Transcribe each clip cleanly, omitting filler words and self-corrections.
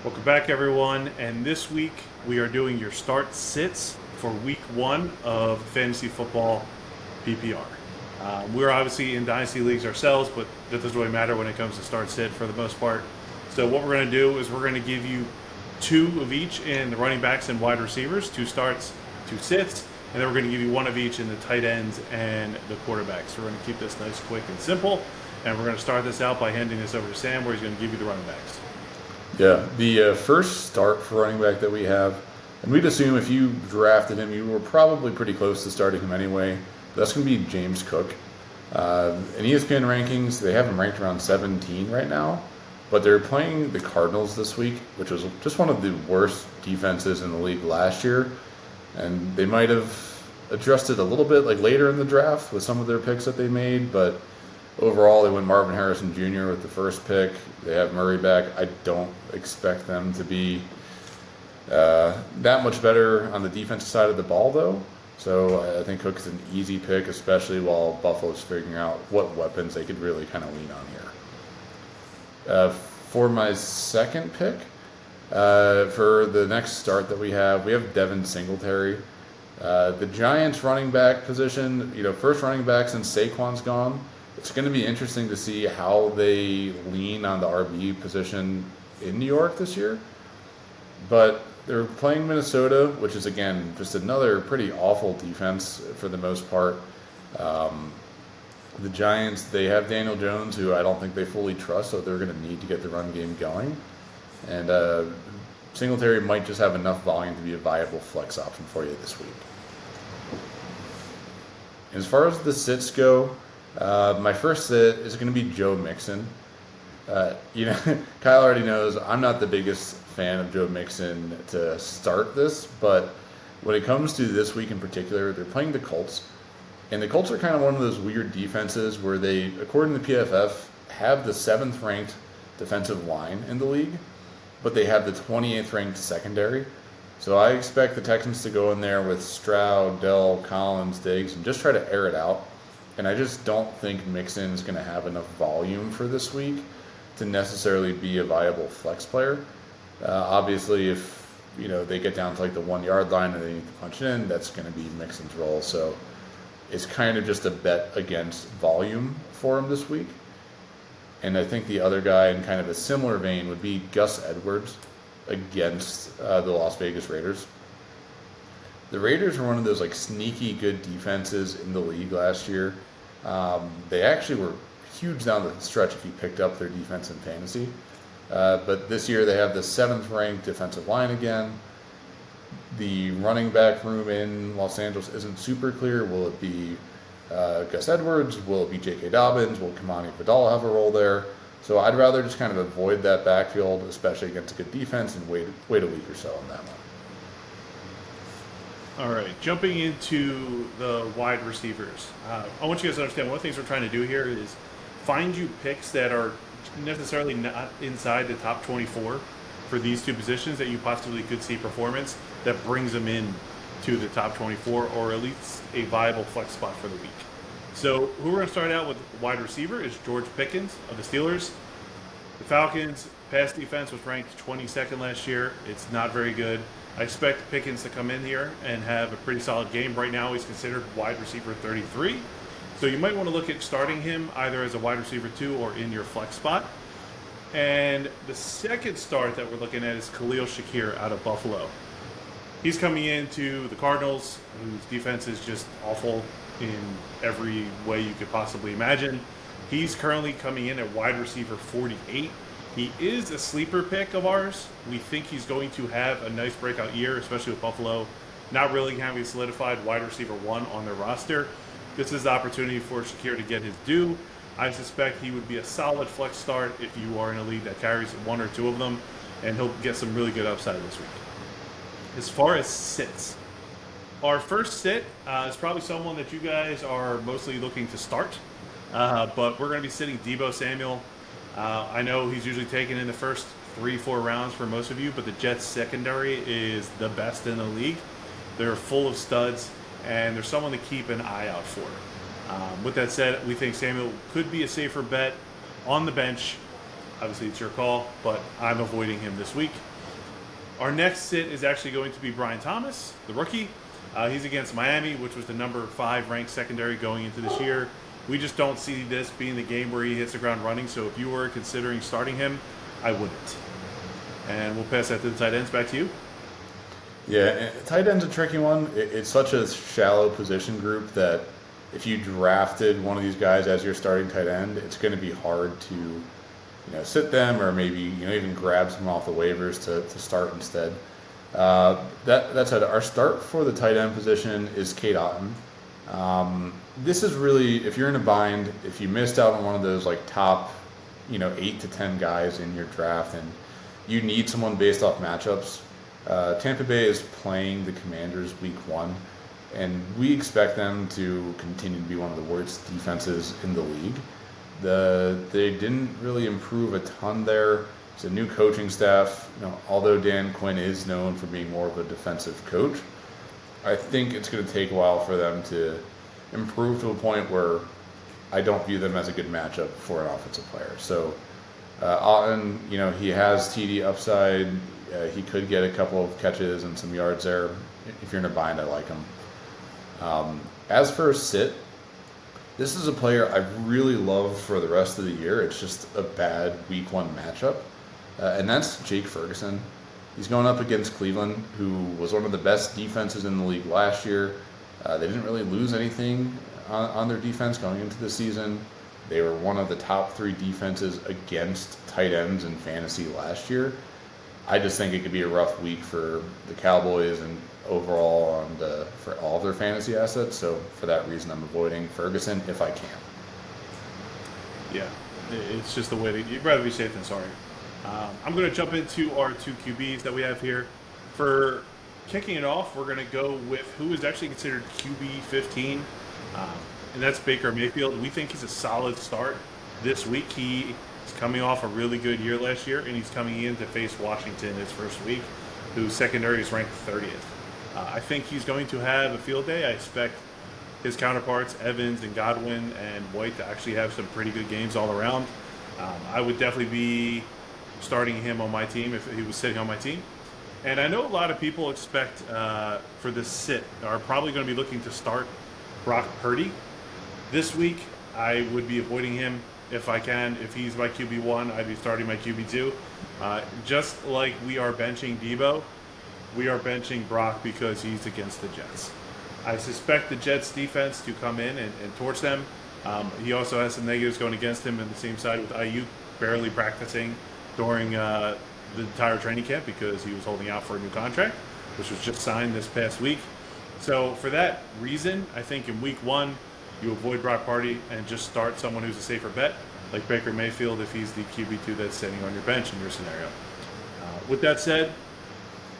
Welcome back, everyone. And this week we are doing your start sits for week 1 of fantasy football PPR. We're obviously in dynasty leagues ourselves, but that doesn't really matter when it comes to start sit for the most part. So what we're going to do is we're going to give you 2 of each in the running backs and wide receivers, 2 starts, 2 sits, and then we're going to give you 1 of each in the tight ends and the quarterbacks. So we're going to keep this nice, quick, and simple. And we're going to start this out by handing this over to Sam, where he's going to give you the running backs. Yeah, the first start for running back that we have, and we'd assume if you drafted him, you were probably pretty close to starting him anyway. That's going to be James Cook. In ESPN rankings, they have him ranked around 17 right now, but they're playing the Cardinals this week, which was just one of the worst defenses in the league last year, and they might have adjusted a little bit like later in the draft with some of their picks that they made, but overall, they went Marvin Harrison Jr. with the first pick. They have Murray back. I don't expect them to be that much better on the defensive side of the ball, though. So I think Cook's an easy pick, especially while Buffalo's figuring out what weapons they could really kind of lean on here. For my second pick, for the next start that we have Devin Singletary. The Giants running back position, first running back since Saquon's gone. It's going to be interesting to see how they lean on the RB position in New York this year. But they're playing Minnesota, which is, again, just another pretty awful defense for the most part. The Giants, they have Daniel Jones, who I don't think they fully trust, so they're going to need to get the run game going. And Singletary might just have enough volume to be a viable flex option for you this week. As far as the sits go, my first sit is going to be Joe Mixon. Kyle already knows I'm not the biggest fan of Joe Mixon to start this, but when it comes to this week in particular, they're playing the Colts. And the Colts are kind of one of those weird defenses where they, according to PFF, have the 7th ranked defensive line in the league, but they have the 28th ranked secondary. So I expect the Texans to go in there with Stroud, Dell, Collins, Diggs, and just try to air it out. And I just don't think Mixon is going to have enough volume for this week to necessarily be a viable flex player. Obviously, if they get down to like the 1-yard line and they need to punch it in, that's going to be Mixon's role. So it's kind of just a bet against volume for him this week. And I think the other guy in kind of a similar vein would be Gus Edwards against the Las Vegas Raiders. The Raiders were one of those like sneaky good defenses in the league last year. They actually were huge down the stretch if you picked up their defense in fantasy. But this year they have the 7th ranked defensive line again. The running back room in Los Angeles isn't super clear. Will it be Gus Edwards? Will it be J.K. Dobbins? Will Kamani Vidal have a role there? So I'd rather just kind of avoid that backfield, especially against a good defense, and wait a week or so on that one. All right, jumping into the wide receivers. I want you guys to understand one of the things we're trying to do here is find you picks that are necessarily not inside the top 24 for these 2 positions that you possibly could see performance that brings them in to the top 24 or at least a viable flex spot for the week. So who we're going to start out with wide receiver is George Pickens of the Steelers. The Falcons' pass defense was ranked 22nd last year. It's not very good. I expect Pickens to come in here and have a pretty solid game. Right now, he's considered wide receiver 33. So you might want to look at starting him either as a wide receiver 2 or in your flex spot. And the second start that we're looking at is Khalil Shakir out of Buffalo. He's coming into the Cardinals, whose defense is just awful in every way you could possibly imagine. He's currently coming in at wide receiver 48. He is a sleeper pick of ours. We think he's going to have a nice breakout year, especially with Buffalo not really having a solidified wide receiver 1 on their roster. This is the opportunity for Shakir to get his due. I suspect he would be a solid flex start if you are in a league that carries 1 or 2 of them, and he'll get some really good upside this week. As far as sits, our first sit is probably someone that you guys are mostly looking to start, but we're going to be sitting Deebo Samuel. I know he's usually taken in the first 3-4 rounds for most of you, but the Jets secondary is the best in the league. They're full of studs, and they're someone to keep an eye out for. With that said, we think Samuel could be a safer bet on the bench Obviously, it's your call, but I'm avoiding him this week. Our next sit is actually going to be Brian Thomas, the rookie. He's against Miami, which was the number 5 ranked secondary going into this year. We just don't see this being the game where he hits the ground running. So if you were considering starting him, I wouldn't. And we'll pass that to the tight ends. Back to you. Yeah, tight end's a tricky one. It's such a shallow position group that if you drafted one of these guys as your starting tight end, it's going to be hard to, sit them or maybe even grab someone off the waivers to start instead. That said, our start for the tight end position is Cade Otton. This is really, if you're in a bind, if you missed out on one of those like top, 8 to 10 guys in your draft, and you need someone based off matchups. Tampa Bay is playing the Commanders week 1, and we expect them to continue to be one of the worst defenses in the league. They didn't really improve a ton there. It's a new coaching staff. Although Dan Quinn is known for being more of a defensive coach, I think it's going to take a while for them to improve to a point where I don't view them as a good matchup for an offensive player. So, Otton, he has TD upside. He could get a couple of catches and some yards there. If you're in a bind, I like him. As for a sit, this is a player I really love for the rest of the year. It's just a bad week 1 matchup. And that's Jake Ferguson. He's going up against Cleveland, who was one of the best defenses in the league last year. They didn't really lose anything on their defense going into the season. They were one of the top 3 defenses against tight ends in fantasy last year. I just think it could be a rough week for the Cowboys and overall for all of their fantasy assets. So for that reason, I'm avoiding Ferguson if I can. Yeah, it's just the way that you'd rather be safe than sorry. I'm going to jump into our 2 QBs that we have here. For kicking it off, we're going to go with who is actually considered QB 15, and that's Baker Mayfield. We think he's a solid start this week. He is coming off a really good year last year, and he's coming in to face Washington his first week, whose secondary is ranked 30th. I think he's going to have a field day. I expect his counterparts, Evans and Godwin and White, to actually have some pretty good games all around. I would definitely be starting him on my team if he was sitting on my team. And I know a lot of people expect for this sit are probably going to be looking to start Brock Purdy this week. I would be avoiding him if I can. If he's my QB1, I'd be starting my QB2. Just like we are benching Debo, we are benching Brock because he's against the Jets. I suspect the Jets defense to come in and torch them. He also has some negatives going against him on the same side with Ayuk barely practicing during the entire training camp because he was holding out for a new contract, which was just signed this past week. So for that reason, I think in week 1, you avoid Brock Purdy and just start someone who's a safer bet, like Baker Mayfield if he's the QB2 that's sitting on your bench in your scenario. With that said,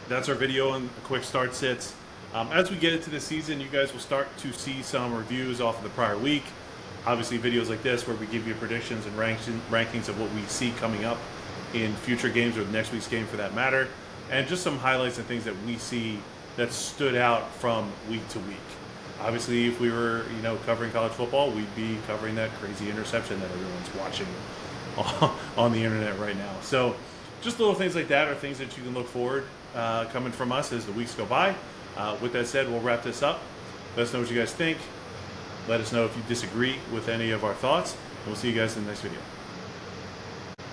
that's our video on the quick start sits. As we get into the season, you guys will start to see some reviews off of the prior week. Obviously, videos like this where we give you predictions and rankings of what we see coming up in future games or next week's game for that matter, and just some highlights and things that we see that stood out from week to week. Obviously, if we were, covering college football, we'd be covering that crazy interception that everyone's watching on the internet right now. So just little things like that are things that you can look forward coming from us as the weeks go by. With that said, we'll wrap this up. Let us know what you guys think. Let us know if you disagree with any of our thoughts, and we'll see you guys in the next video.